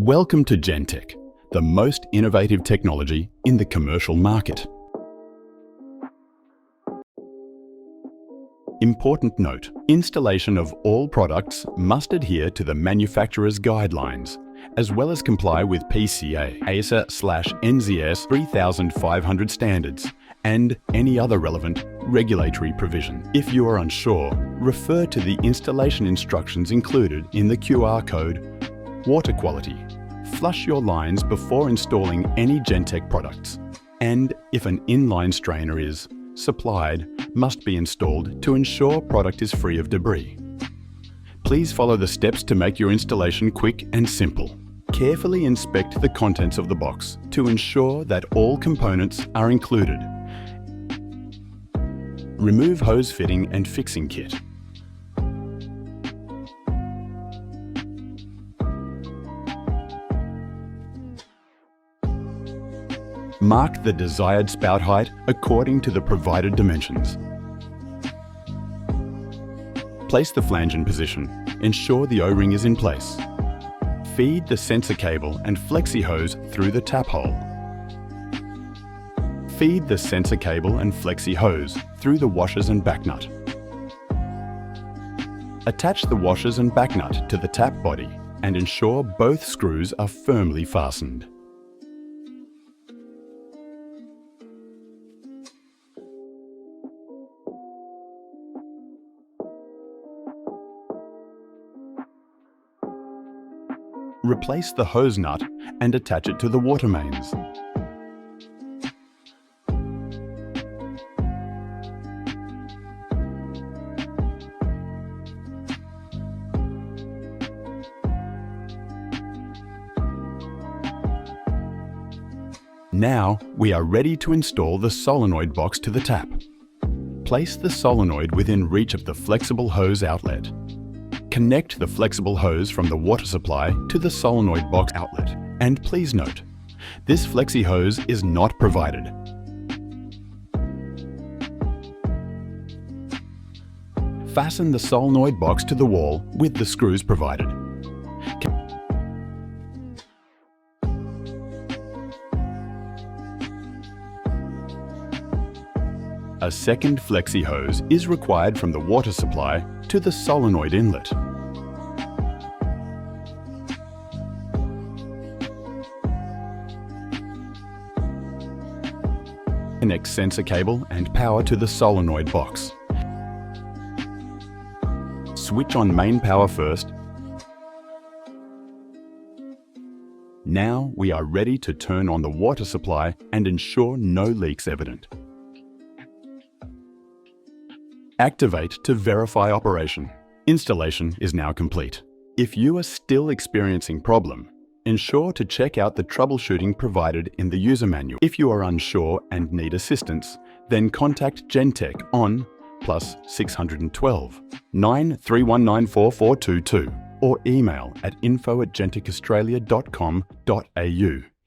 Welcome to Gentec, the most innovative technology in the commercial market. Important note: installation of all products must adhere to the manufacturer's guidelines, as well as comply with PCA, ASA/NZS 2500 standards, and any other relevant regulatory provision. If you are unsure, refer to the installation instructions included in the QR code. Water quality. Flush your lines before installing any Gentec products, and if an inline strainer is supplied, must be installed to ensure product is free of debris. Please follow the steps to make your installation quick and simple. Carefully inspect the contents of the box to ensure that all components are included. Remove hose fitting and fixing kit. Mark the desired spout height according to the provided dimensions. Place the flange in position. Ensure the O-ring is in place. Feed the sensor cable and flexi hose through the tap hole. Feed the sensor cable and flexi hose through the washers and back nut. Attach the washers and back nut to the tap body and ensure both screws are firmly fastened. Replace the hose nut and attach it to the water mains. Now we are ready to install the solenoid box to the tap. Place the solenoid within reach of the flexible hose outlet. Connect the flexible hose from the water supply to the solenoid box outlet. And please note, this flexi hose is not provided. Fasten the solenoid box to the wall with the screws provided. A second flexi hose is required from the water supply to the solenoid inlet. Connect sensor cable and power to the solenoid box. Switch on main power first. Now we are ready to turn on the water supply and ensure no leaks evident. Activate to verify operation. Installation is now complete. If you are still experiencing problem, ensure to check out the troubleshooting provided in the user manual. If you are unsure and need assistance, then contact Gentec on +612 93194 422 or email at info@gentecaustralia.com.au.